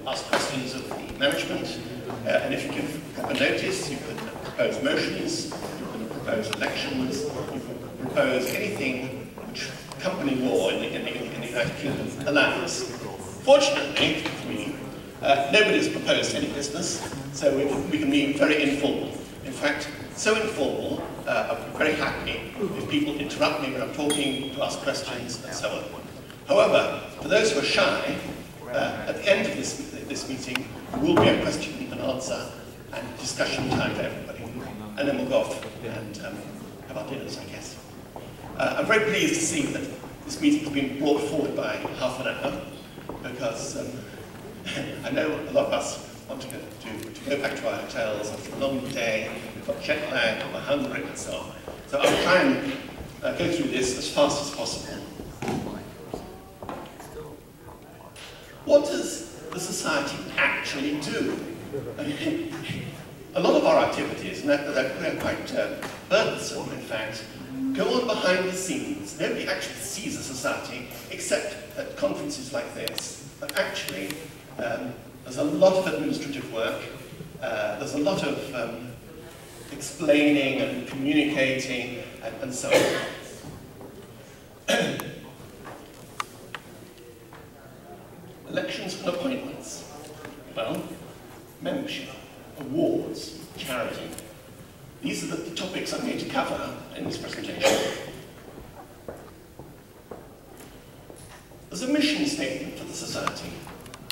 ask questions of the management, and if you give proper notice, you can propose motions, you can propose elections, you can propose anything which company law in the United Kingdom allows. Fortunately, for me, nobody's proposed any business, so we can be very informal. In fact, so informal, I'm very happy if people interrupt me when I'm talking to ask questions and so on. However, for those who are shy, at the end of this meeting, there will be a question and answer and discussion time for everybody. And then we'll go off and have our dinners, I guess. I'm very pleased to see that this meeting has been brought forward by half an hour, because I know a lot of us want to go back to our hotels after a long day, we've got jet lag, we're hungry and so on. So I'll try and go through this as fast as possible. What does the society actually do? A lot of our activities, and they're quite burdensome in fact, go on behind the scenes. Nobody actually sees a society except at conferences like this. But actually, there's a lot of administrative work, there's a lot of explaining and communicating and so on. Elections and appointments. Well, membership, awards, charity. These are the topics I'm going to cover in this presentation. There's a mission statement for the society.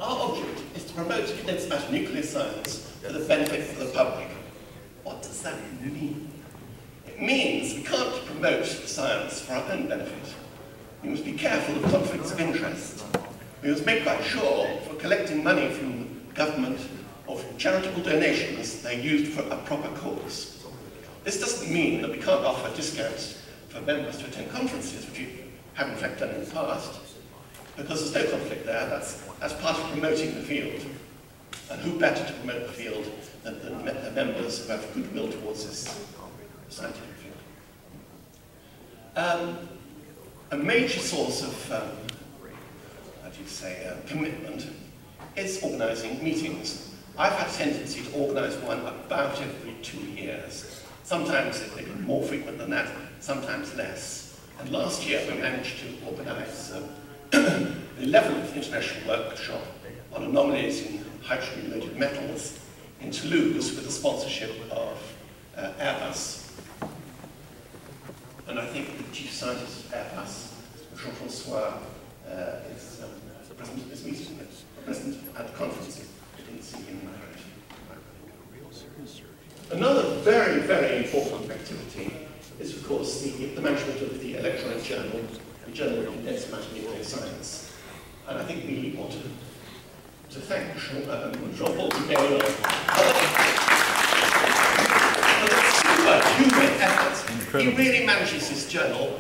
Our object is to promote condensed matter nuclear science for the benefit of the public. What does that mean? It means we can't promote science for our own benefit. We must be careful of conflicts of interest. We must make quite sure for collecting money from government or from charitable donations they're used for a proper cause. This doesn't mean that we can't offer discounts for members to attend conferences, which we have in fact done in the past, because there's no conflict there. That's part of promoting the field. And who better to promote the field than the members who have goodwill towards this scientific field. A major source of commitment is organising meetings. I've had a tendency to organise one about every 2 years. Sometimes they've been more frequent than that, sometimes less. And last year we managed to organise the 11th International Workshop on anomalies in hydrogen-related metals in Toulouse with the sponsorship of Airbus. And I think the chief scientist of Airbus, Jean-François, is present at this meeting, present at the conference. I didn't see him. Another very, very important activity is, of course, the management of the electronic journal, the Journal of Condensed Matter Nuclear Science. And I think we ought to thank Jean-Paul Today for superhuman efforts. He really manages this journal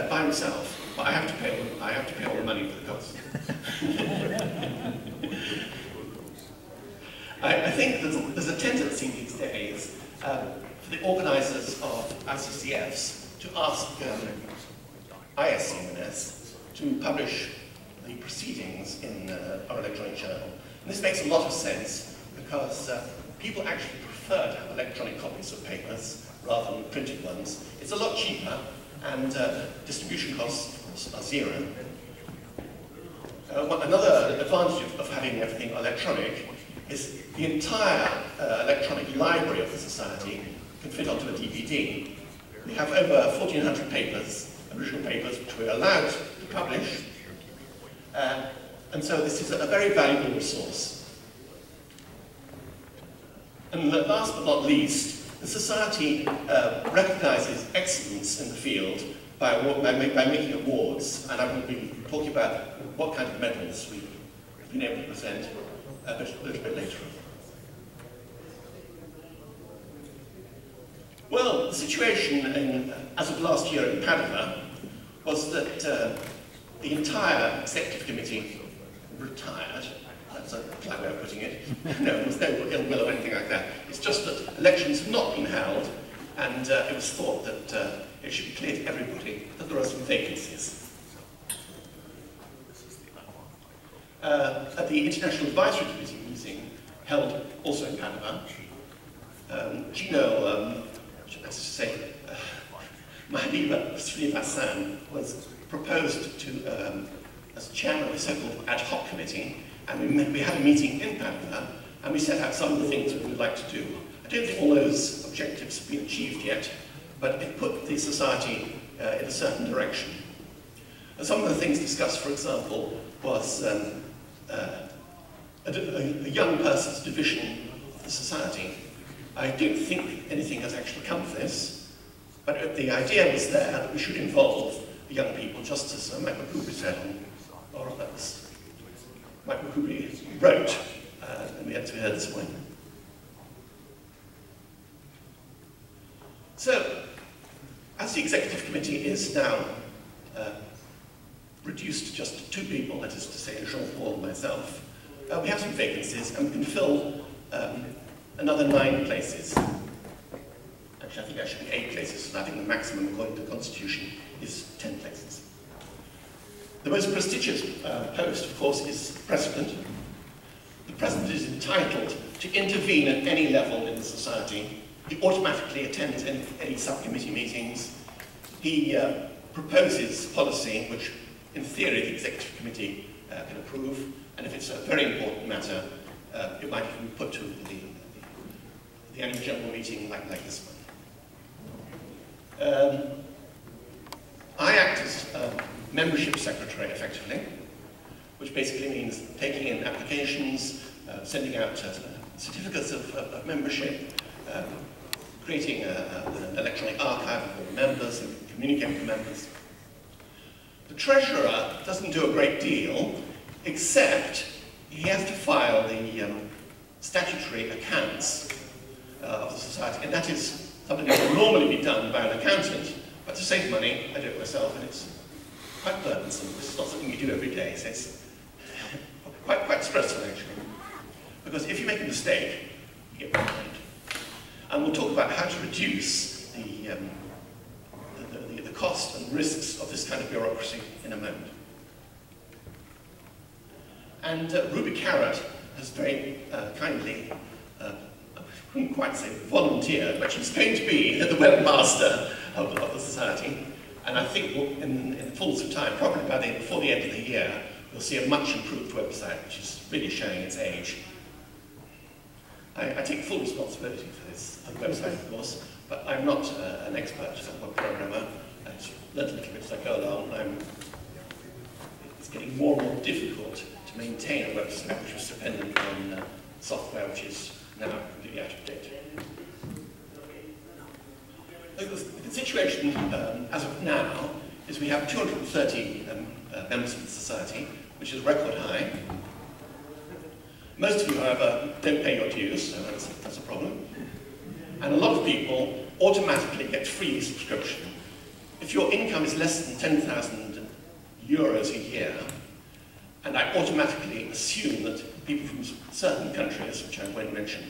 by himself. But I have to pay all the money for the cost. I think there's a tendency these days for the organisers of ICCFs to ask ISCMC to publish the proceedings in our electronic journal. And this makes a lot of sense because people actually prefer to have electronic copies of papers rather than printed ones. It's a lot cheaper and distribution costs are zero. Another advantage of having everything electronic is the entire electronic library of the society can fit onto a DVD. We have over 1,400 papers, original papers, which we're allowed to publish. And so this is a very valuable resource. And last but not least, the society recognises excellence in the field by making awards, and I will be talking about what kind of medals we've been able to present a little bit later on. Well, the situation as of last year in Padova was that the entire executive committee retired. That's a polite way of putting it. No, there was no ill will or anything like that. It's just that elections have not been held, and it was thought that it should be clear to everybody that there are some vacancies. at the International Advisory Committee meeting held also in Panama, Gino, let's say, Mahabiba Srinivasan was proposed to as chairman of the so-called ad hoc committee, and we had a meeting in Panama, and we set out some of the things we would like to do. I don't think all those objectives have been achieved yet, but it put the society in a certain direction. And some of the things discussed, for example, was a young person's division of the society. I don't think anything has actually come of this, but the idea was there that we should involve the young people, just as Mike McCoobie said, or that was Mike McCoobie wrote, and we had to hear this morning. So, as the executive committee is now reduced to just 2 people, that is to say Jean-Paul and myself, we have some vacancies, and we can fill another 9 places. Actually, I think there should be 8 places, and I think the maximum according to the Constitution is 10 places. The most prestigious post, of course, is President. The President is entitled to intervene at any level in the society. He automatically attends any subcommittee meetings. He proposes policy, which in theory the executive committee can approve, and if it's a very important matter, it might even be put to the annual general meeting like this one. I act as membership secretary, effectively, which basically means taking in applications, sending out certificates of membership, creating an electronic archive of all the members and communicating with members. The treasurer doesn't do a great deal, except he has to file the statutory accounts of the society, and that is something that would normally be done by an accountant, but to save money, I do it myself, and it's quite burdensome. This is not something you do every day, so it's quite stressful, actually. Because if you make a mistake, you get fined. And we'll talk about how to reduce the cost and risks of this kind of bureaucracy in a moment. And Ruby Carrot has very kindly, I couldn't quite say volunteered, but she's going to be the webmaster of the society. And I think we'll, in fullness of time, probably before the end of the year, we'll see a much improved website, which is really showing its age. I take full responsibility for this website, of course, but I'm not an expert web programmer. I've learned a little bit as I go along. It's getting more and more difficult to maintain a website which was dependent on software which is now completely out of date. The situation as of now is we have 230 members of the society, which is record high. Most of you, however, don't pay your dues, so that's a problem. And a lot of people automatically get free subscription. If your income is less than 10,000 euros a year, and I automatically assume that people from certain countries, which I won't mention,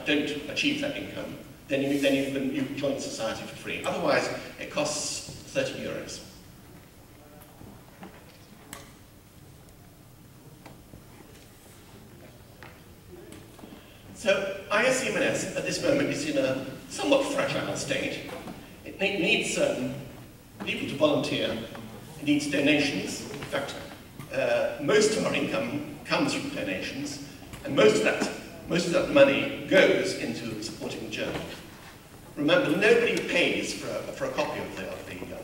don't achieve that income, then you join the society for free. Otherwise, it costs 30 euros. So ISCMC at this moment is in a somewhat fragile state. It needs people to volunteer. It needs donations. In fact, most of our income comes from donations, and most of that money goes into supporting the journal. Remember, nobody pays for a copy of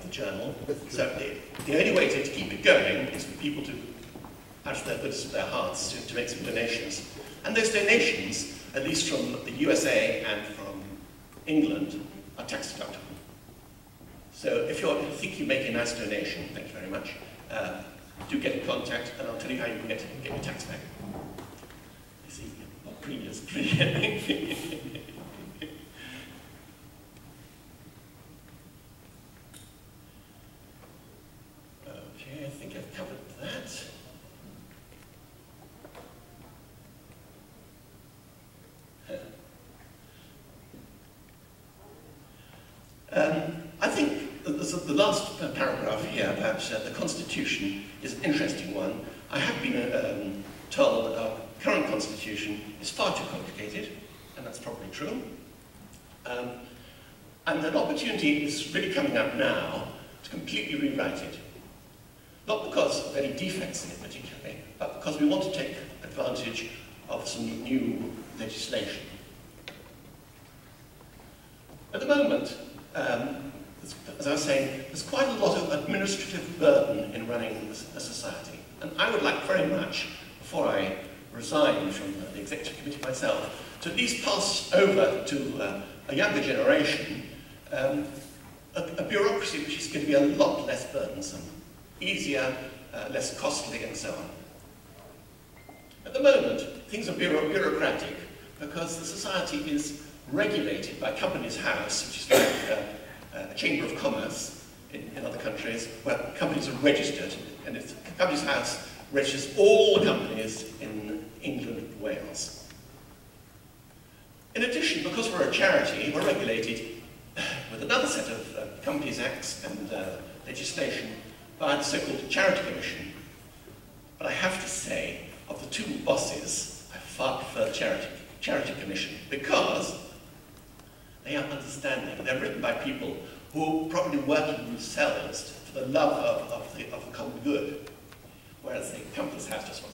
the journal, so the only way to keep it going is for people to, out of their goodness of their hearts, to make some donations. And those donations, at least from the USA and from England, are tax deductible. So if you think you make a nice donation, thank you very much, do get in contact, and I'll tell you how you can get your tax back. You see, not previous. Okay, I think I've covered that. I think the last paragraph here about the Constitution is an interesting one. I have been told that our current constitution is far too complicated, and that's probably true. And an opportunity is really coming up now to completely rewrite it. Not because of any defects in it particularly, but because we want to take advantage of some new legislation. At the moment, as I was saying, there's quite a lot of administrative burden in running a society. And I would like very much, before I resign from the executive committee myself, to at least pass over to a younger generation a bureaucracy which is going to be a lot less burdensome, easier, less costly, and so on. At the moment, things are bureaucratic because the society is regulated by Companies House, which is like a chamber of commerce in other countries, where companies are registered, and it's Companies House registers all companies in England and Wales. In addition, because we're a charity, we're regulated with another set of Companies Acts and legislation by the so-called Charity Commission. But I have to say, of the two bosses, I far prefer the Charity Commission because they are understanding. They're written by people who are probably working themselves for the love of the common good, whereas the Companies House just wants